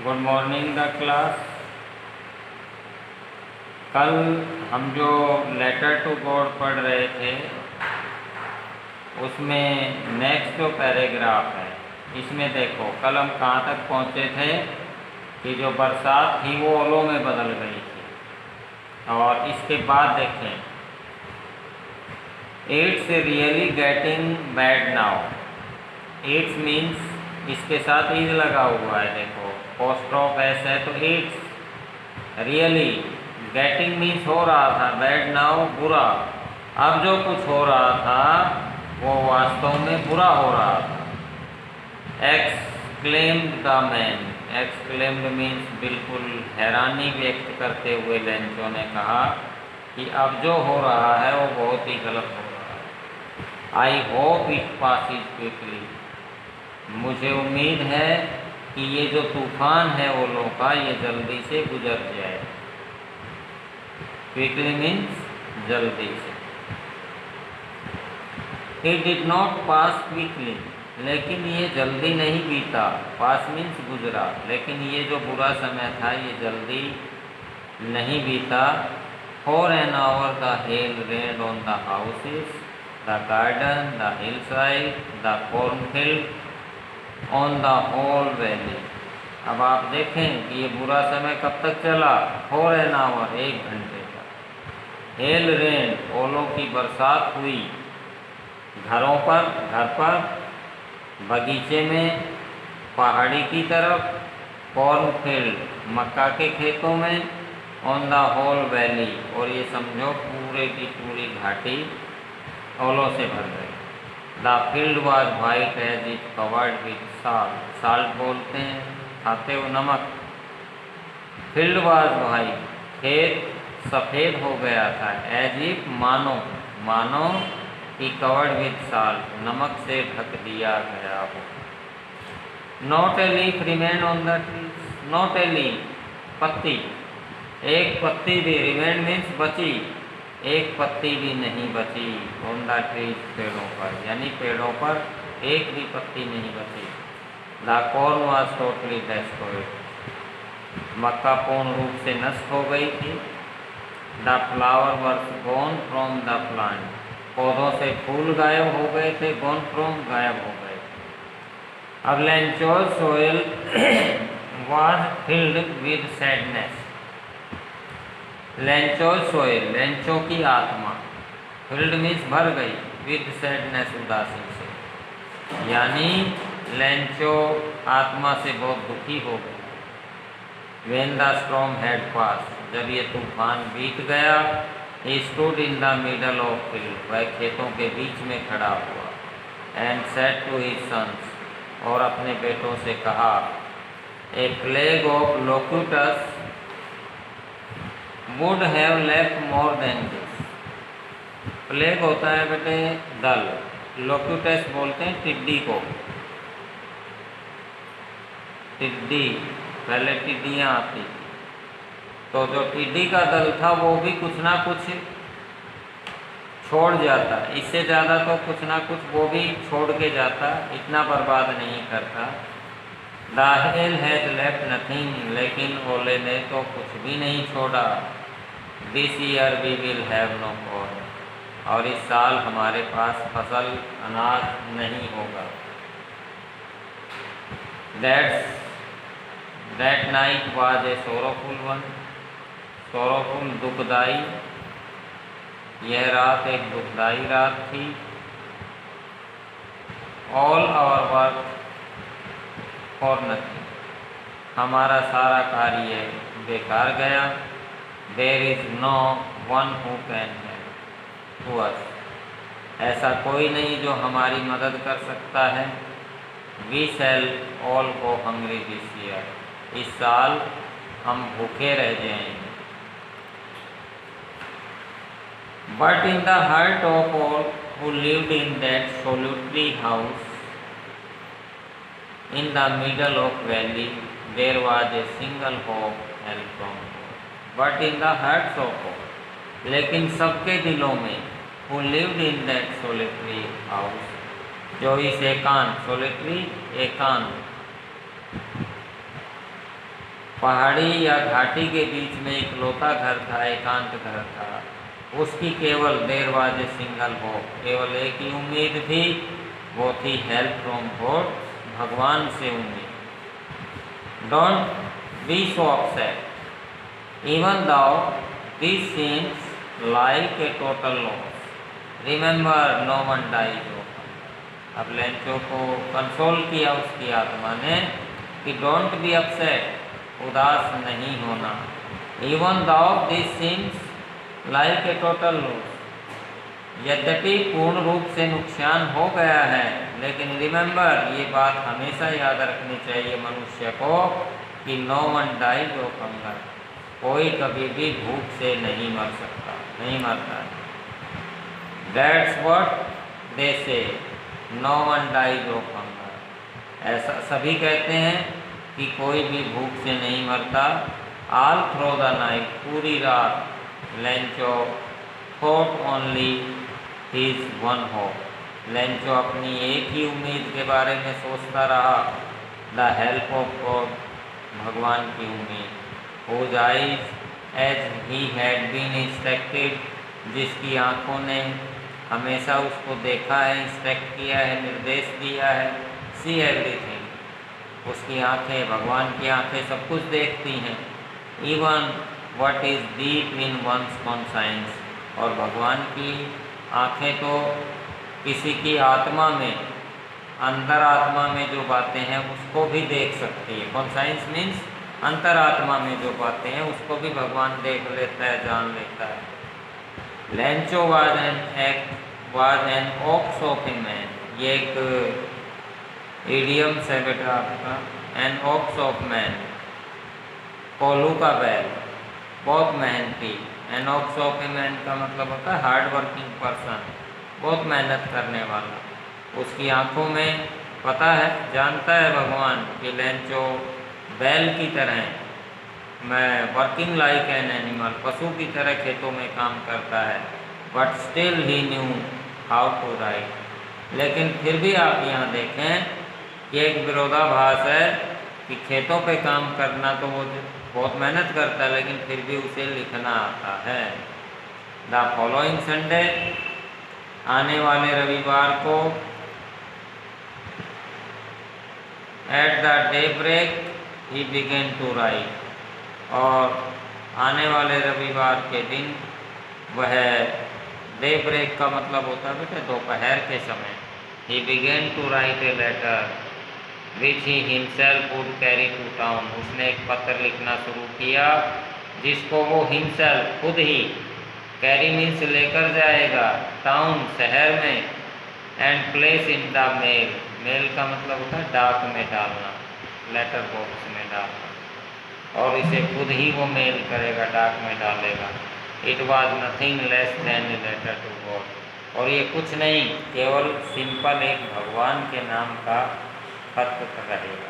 Good morning the class. कल हम जो लेटर टू गॉड पढ़ रहे थे उसमें नेक्स्ट जो पैराग्राफ है इसमें देखो कल हम कहाँ तक पहुँचे थे कि जो बरसात थी वो ओलों में बदल गई थी। और इसके बाद देखें it's really getting bad now. It's means इसके साथ इज लगा हुआ है, देखो पोस्ट ऑफ एस है तो इट्स रियली। गेटिंग मीन्स हो रहा था, बैड नाउ बुरा। अब जो कुछ हो रहा था वो वास्तव में बुरा हो रहा था। Exclaimed the man. Exclaimed means बिल्कुल हैरानी व्यक्त करते हुए लेंचो ने कहा कि अब जो हो रहा है वो बहुत ही गलत हो रहा है। I hope it passes quickly. मुझे उम्मीद है कि ये जो तूफान है ओलों का ये जल्दी से गुजर जाए। क्विकली मीन्स जल्दी से। It did not pass quickly, लेकिन ये जल्दी नहीं बीता। पास मीन्स गुजरा, लेकिन ये जो बुरा समय था ये जल्दी नहीं बीता। For an hour the hail rained on the houses, the garden, the hillside, the cornfield, on the whole valley। अब आप देखें कि ये बुरा समय कब तक चला। For an hour, 1 घंटे का। हेल रेन, ओलों की बरसात हुई घरों पर, घर पर, बगीचे में, पहाड़ी की तरफ, कॉर्नफील्ड मक्का के खेतों में, ऑन द होल वैली और ये समझो पूरे की पूरी घाटी ओलों से भर गई। The field was white as it covered with salt. Salt बोलते हैं खाते हो नमक। फील्ड वाज वाइट, खेत सफ़ेद हो गया था। एज इफ मानो, मानो कि कवर्ड विथ साल्ट नमक से ढक दिया गया हो। Not a leaf remain on the trees. Not a leaf पत्ती, एक पत्ती भी, रिमेन मीन्स बची, एक पत्ती भी नहीं बची। ऑन द ट्रीज पेड़ों पर, यानी पेड़ों पर एक भी पत्ती नहीं बची। The corn was totally destroyed. मक्का पूर्ण रूप से नष्ट हो गई थी। The flower were gone from the plant. पौधों से फूल गायब हो गए थे। गॉन फ्रॉम गायब हो गए। अब Lencho's soil was filled with sadness. Lencho's soil, Lencho की आत्मा, फिल्ड मीन्स भर गई, विद सैडनेस उदासी से, यानी लेंचो आत्मा से बहुत दुखी हो गई। व्हेन द स्टॉर्म हैड पास, जब ये तूफान बीत गया। He stood in the middle of field, वह खेतों के बीच में खड़ा हुआ। And said to his sons, और अपने बेटों से कहा, A plague of locutus would have left more than this। Plague होता है बेटे दल, लोक्यूटस बोलते हैं टिड्डी को। टिड्डी, पहले टिड्डियाँ आती थी तो जो टिड्डी का दल था वो भी कुछ ना कुछ छोड़ जाता, इससे ज़्यादा तो कुछ ना कुछ वो भी छोड़ के जाता, इतना बर्बाद नहीं करता। The hail has left nothing, लेकिन ओले ने तो कुछ भी नहीं छोड़ा। This year we will have no corn, और इस साल हमारे पास फसल अनाज नहीं होगा। That night was a sorrowful one. Sorrowful दुखदाई, यह रात एक दुखदाई रात थी। All our work for nothing, हमारा सारा कार्य बेकार गया। There is no one who can help to us, ऐसा कोई नहीं जो हमारी मदद कर सकता है। We shall all go hungry this year, इस साल हम भूखे रह जाएंगे। But in the heart of all who lived in that solitary house in the middle of valley, there was a single hope, help from God. But in the hearts of all, लेकिन सबके दिलों में, who lived in that solitary house, जो इस एकांत, solitary एकांत, पहाड़ी या घाटी के बीच में एक लौता घर था, एकांत घर था। उसकी केवल there was a single hope, केवल एक ही उम्मीद थी, वो थी हेल्प फ्रॉम गॉड, भगवान से उम्मीद। Don't be so upset even though this seems like a total loss, remember no one dies. अब लेंचो को कंसोल किया उसकी आत्मा ने कि डोंट बी अपसेट, उदास नहीं होना। Even though this seems like a total loss, यद्यपि पूर्ण रूप से नुकसान हो गया है, लेकिन रिमेंबर, ये बात हमेशा याद रखनी चाहिए मनुष्य को कि no one dies of hunger, कोई कभी भी भूख से नहीं मर सकता, नहीं मरता है। That's what they say, no one dies of hunger, ऐसा सभी कहते हैं कि कोई भी भूख से नहीं मरता। ऑल थ्रू द नाइट, पूरी रात Lencho thought only his one hope, Lencho अपनी एक ही उम्मीद के बारे में सोचता रहा, द हेल्प ऑफ गॉड, भगवान की उम्मीद। Whose eyes as he had been instructed, जिसकी आँखों ने हमेशा उसको देखा है, इंस्ट्रक्ट किया है, निर्देश दिया है। सी एवरीथिंग, उसकी आँखें, भगवान की आँखें सब कुछ देखती हैं। Even what is deep in one's conscience, और भगवान की आँखें तो किसी की आत्मा में, अंतर आत्मा में जो बातें हैं उसको भी देख सकती है। कॉन्साइंस मीन्स अंतर आत्मा में जो बातें हैं उसको भी भगवान देख लेता है, जान लेता है। Lencho was an ox of a man, ये एक इडियम से बेटा आपका। एन ऑक्स ऑफ मैन, कोल्हू का बैल, बहुत मेहनती। An ox of a man का मतलब होता है हार्ड वर्किंग पर्सन, बहुत मेहनत करने वाला। उसकी आंखों में पता है, जानता है भगवान कि लेंचो बैल की तरह, मैं वर्किंग लाइक एन एनिमल, पशु की तरह खेतों में काम करता है। But still he knew how to write, लेकिन फिर भी आप यहाँ देखें कि एक विरोधाभास है कि खेतों पे काम करना तो वो बहुत मेहनत करता है, लेकिन फिर भी उसे लिखना आता है। द फॉलोइंग संडे, आने वाले रविवार को, at the day break he began to write, और आने वाले रविवार के दिन वह, डे ब्रेक का मतलब होता है बेटा दोपहर के समय, he began to write a letter which he himself would carry to town, उसने एक पत्र लिखना शुरू किया जिसको वो हिमसेल्फ, खुद ही, कैरी मीन्स लेकर जाएगा, टाउन शहर में, and place in the mail, mail का मतलब होता है डाक में डालना, लेटर बॉक्स में डालना, और इसे खुद ही वो मेल करेगा, डाक में डालेगा। It was nothing less than a letter to God, और ये कुछ नहीं, केवल सिंपल एक भगवान के नाम का खत रहेगा।